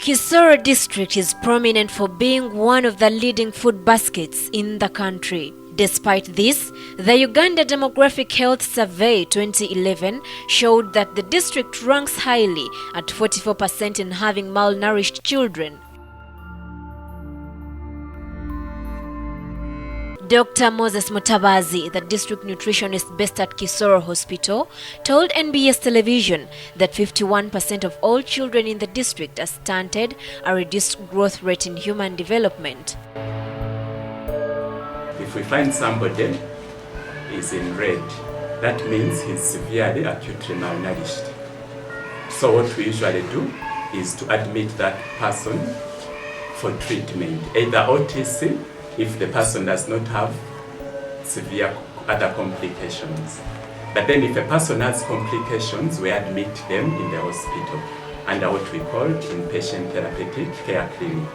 Kisoro district is prominent for being one of the leading food baskets in the country. Despite this, the Uganda Demographic Health Survey 2011 showed that the district ranks highly at 44% in having malnourished children. Dr. Moses Mutabazi, the district nutritionist based at Kisoro Hospital, told NBS television that 51% of all children in the district are stunted, a reduced growth rate in human development. If we find somebody is in red, that means he's severely acutely malnourished. So what we usually do is to admit that person for treatment, either OTC, if the person does not have severe other complications. But then if a person has complications, we admit them in the hospital under what we call inpatient therapeutic care clinic.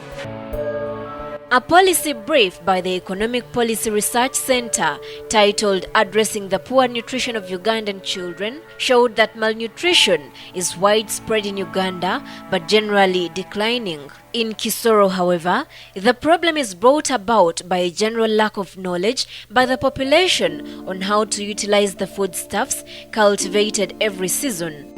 A policy brief by the Economic Policy Research Center titled Addressing the Poor Nutrition of Ugandan Children showed that malnutrition is widespread in Uganda but generally declining. In Kisoro, however, the problem is brought about by a general lack of knowledge by the population on how to utilize the foodstuffs cultivated every season.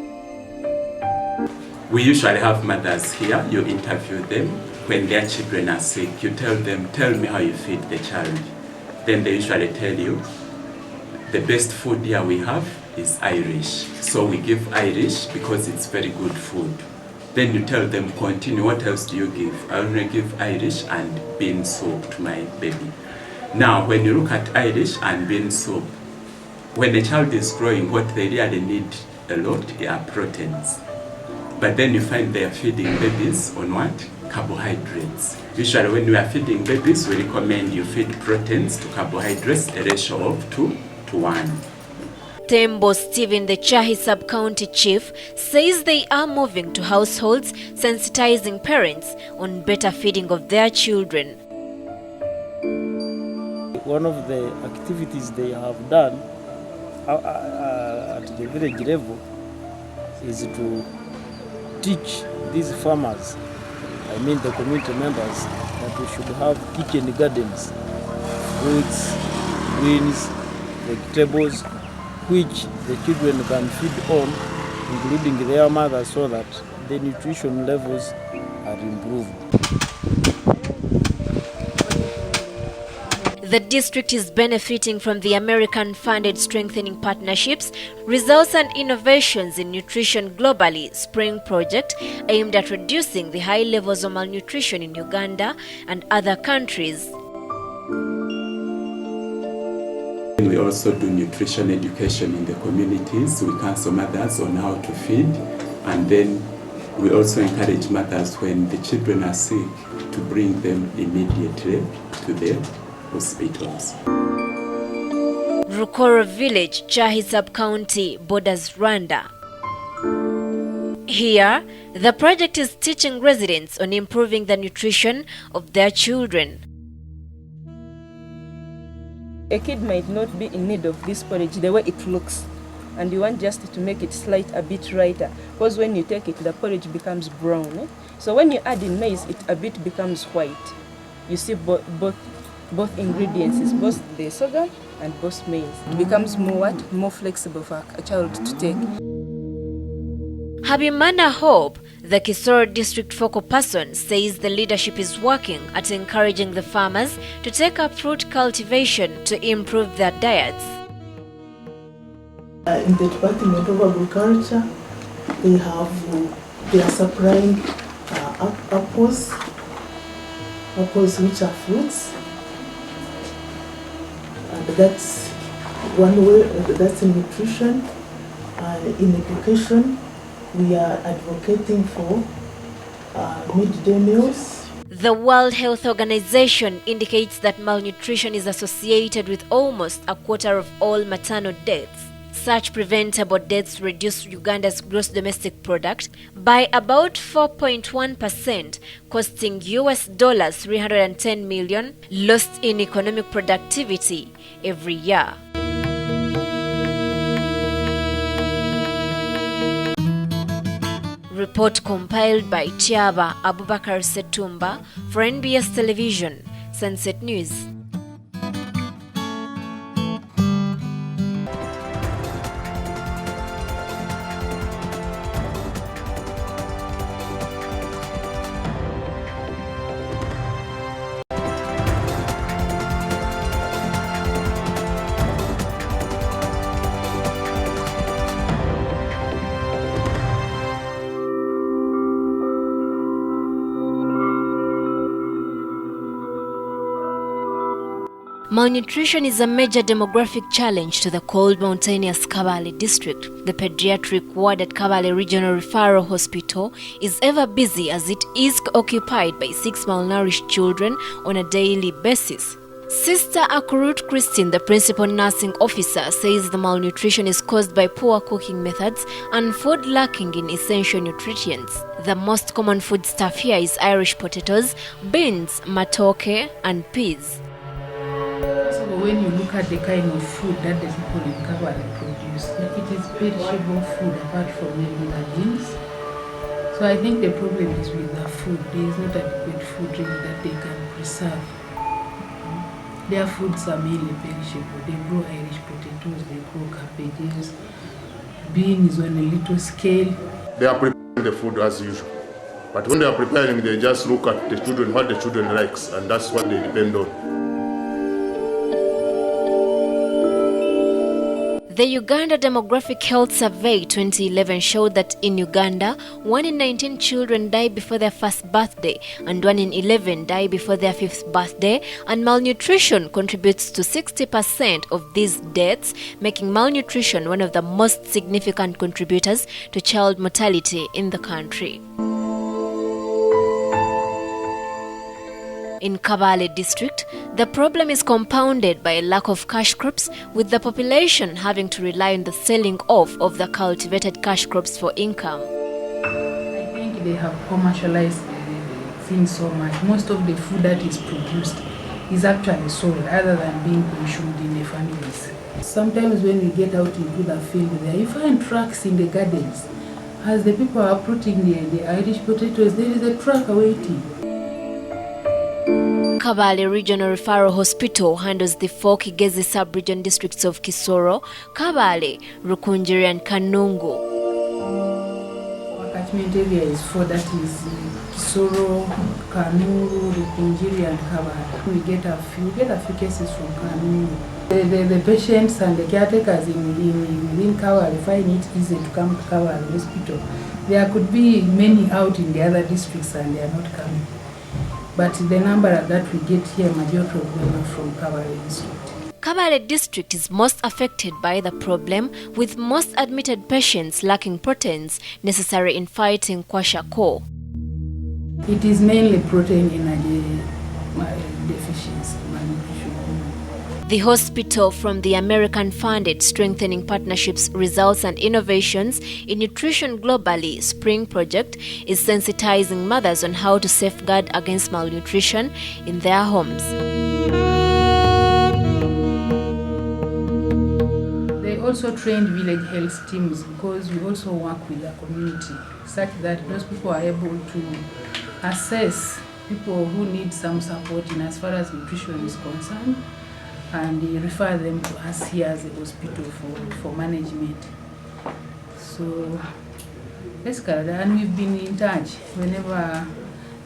We usually have mothers here, you interview them. When their children are sick, you tell them, tell me how you feed the child. Then they usually tell you, the best food here we have is Irish. So we give Irish because it's very good food. Then you tell them, continue, what else do you give? I only give Irish and bean soup to my baby. Now, when you look at Irish and bean soup, when the child is growing, what they really need a lot are proteins. But then you find they are feeding babies on what? Carbohydrates. Usually when we are feeding babies, we recommend you feed proteins to carbohydrates, a ratio of 2:1. Tembo Stephen, the Chahi sub-county chief, says they are moving to households sensitizing parents on better feeding of their children. One of the activities they have done at the village level is to teach these farmers, I mean the community members, that we should have kitchen gardens, fruits, greens, vegetables, which the children can feed on, including their mothers, so that the nutrition levels are improved. The district is benefiting from the American-funded Strengthening Partnerships, Results and Innovations in Nutrition Globally Spring project aimed at reducing the high levels of malnutrition in Uganda and other countries. We also do nutrition education in the communities. We counsel mothers on how to feed, and then we also encourage mothers when the children are sick to bring them immediately to the hospitals. Rukoro village, Chahi sub-county, borders Rwanda. Here, the project is teaching residents on improving the nutrition of their children. A kid might not be in need of this porridge the way it looks, and you want just to make it a bit lighter, because when you take it, the porridge becomes brown. So when you add in maize, it a bit becomes white. You see both ingredients, is both the sorghum and both maize. It becomes more flexible for a child to take. Habimana Hope, the Kisoro district focal person, says the leadership is working at encouraging the farmers to take up fruit cultivation to improve their diets. In the Department of Agriculture, they are supplying apples which are fruits. And that's one way, that's in nutrition. In education, we are advocating for midday meals. The World Health Organization indicates that malnutrition is associated with almost a quarter of all maternal deaths. Such preventable deaths reduce Uganda's gross domestic product by about 4.1%, costing US $310 million lost in economic productivity every year. Report compiled by Tiaba Abubakar Setumba for NBS Television, Sunset News. Malnutrition is a major demographic challenge to the cold mountainous Kabale district. The pediatric ward at Kabale Regional Referral Hospital is ever busy as it is occupied by 6 malnourished children on a daily basis. Sister Akurut Christine, the principal nursing officer, says the malnutrition is caused by poor cooking methods and food lacking in essential nutrients. The most common foodstuff here is Irish potatoes, beans, matoke, and peas. When you look at the kind of food that the people in Kabale produce, it is perishable food apart from maybe the beans. So I think the problem is with the food. There is not adequate food really that they can preserve. Their foods are mainly perishable. They grow Irish potatoes, they grow cabbages, beans on a little scale. They are preparing the food as usual. But when they are preparing, they just look at the children, what the children likes, and that's what they depend on. The Uganda Demographic Health Survey 2011 showed that in Uganda, 1 in 19 children die before their first birthday and 1 in 11 die before their 5th birthday, and malnutrition contributes to 60% of these deaths, making malnutrition one of the most significant contributors to child mortality in the country. In Kabale district, the problem is compounded by a lack of cash crops, with the population having to rely on the selling off of the cultivated cash crops for income. I think they have commercialized things so much. Most of the food that is produced is actually sold other than being consumed in the families. Sometimes when we get out into the field there, you find trucks in the gardens. As the people are uprooting the Irish potatoes, there is a truck waiting. Kabale Regional Referral Hospital handles the 4 Kigezi sub-region districts of Kisoro, Kabale, Rukunjiri and Kanungu. Our catchment area is 4, that is Kisoro, Kanungu, Rukunjiri and Kabale. We get a few cases from Kanungu. The patients and the caretakers within Kabale find it easy to come to Kabale Hospital. There could be many out in the other districts and they are not coming. But the number that we get here, majority of them are from Kabale district. Kabale district is most affected by the problem, with most admitted patients lacking proteins necessary in fighting kwashiorkor. It is mainly protein energy deficiency, malnutrition. The hospital, from the American-funded Strengthening Partnerships, Results and Innovations in Nutrition Globally Spring Project, is sensitizing mothers on how to safeguard against malnutrition in their homes. They also trained village health teams because we also work with the community, such that those people are able to assess people who need some support in as far as nutrition is concerned, and refer them to us here as a hospital for management. So basically, and we've been in touch whenever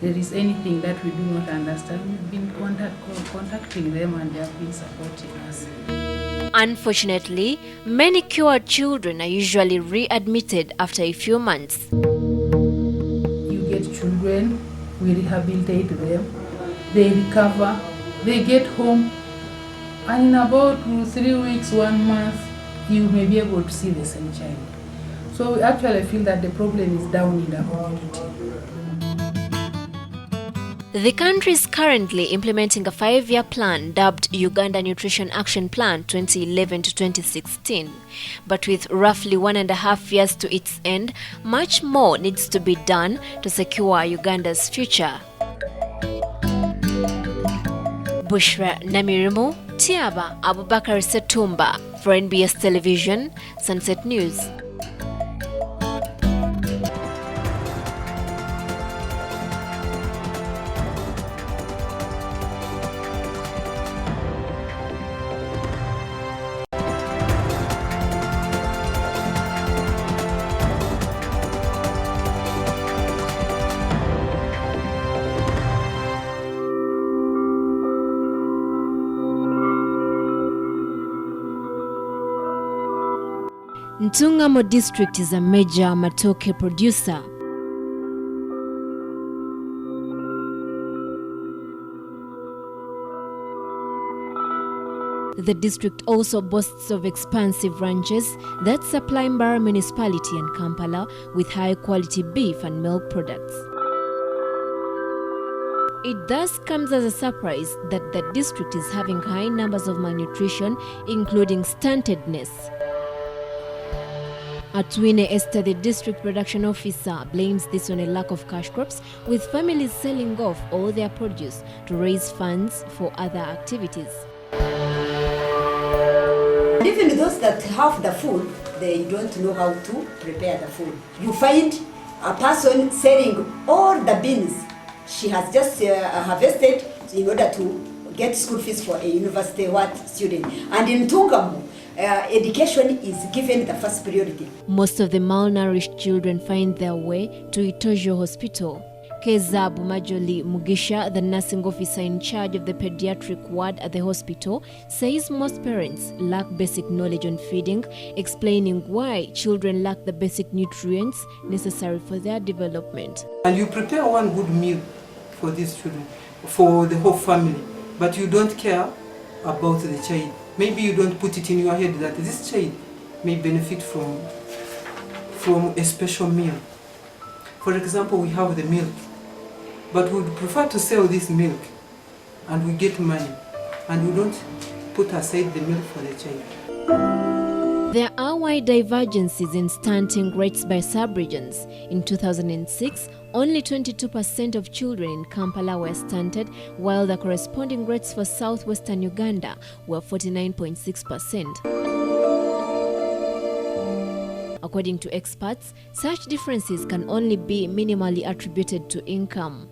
there is anything that we do not understand. We've been contacting them and they have been supporting us. Unfortunately, many cured children are usually readmitted after a few months. You get children, we rehabilitate them, they recover, they get home, and in about 3 weeks, 1 month, you may be able to see the same child. So we actually feel that the problem is down in the community. The country is currently implementing a 5-year plan dubbed Uganda Nutrition Action Plan 2011 to 2016. But with roughly 1.5 years to its end, much more needs to be done to secure Uganda's future. Bushra Namirimu, Tiaba Abubakar Setumba for NBS Television, Sunset News. Ntungamo district is a major matoke producer. The district also boasts of expansive ranches that supply Mbara municipality and Kampala with high-quality beef and milk products. It thus comes as a surprise that the district is having high numbers of malnutrition, including stuntedness. Atwine Esther, the district production officer, blames this on a lack of cash crops, with families selling off all their produce to raise funds for other activities. Even those that have the food, they don't know how to prepare the food. You find a person selling all the beans she has just harvested in order to get school fees for a university student. And in Ntungamo, education is given the first priority. Most of the malnourished children find their way to Itojo Hospital. Kezabu Majoli Mugisha, the nursing officer in charge of the pediatric ward at the hospital, says most parents lack basic knowledge on feeding, explaining why children lack the basic nutrients necessary for their development. And you prepare one good meal for these children, for the whole family, but you don't care about the child. Maybe you don't put it in your head that this child may benefit from a special meal. For example, we have the milk, but we would prefer to sell this milk and we get money, and we don't put aside the milk for the child. There are wide divergences in stunting rates by sub-regions. In 2006, only 22% of children in Kampala were stunted, while the corresponding rates for southwestern Uganda were 49.6%. According to experts, such differences can only be minimally attributed to income.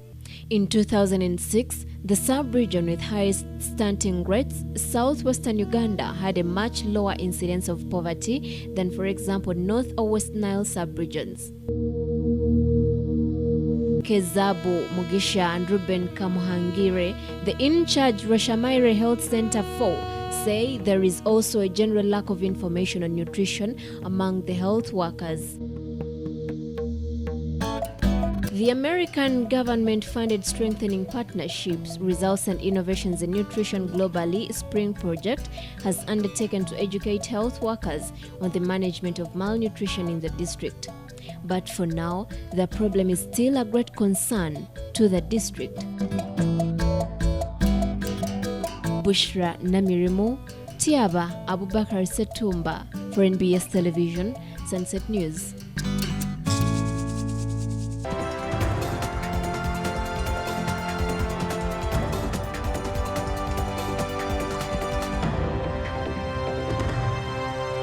In 2006, the sub-region with highest stunting rates, southwestern Uganda, had a much lower incidence of poverty than, for example, North or West Nile sub-regions. Kezabu Mugisha and Ruben Kamuhangire, the in-charge Rashamaire Health Center 4, say there is also a general lack of information on nutrition among the health workers. The American government-funded Strengthening Partnerships, Results and Innovations in Nutrition Globally SPRING project has undertaken to educate health workers on the management of malnutrition in the district. But for now, the problem is still a great concern to the district. Bushra Namirimu, Tiaba Abubakar Setumba for NBS Television, Sunset News.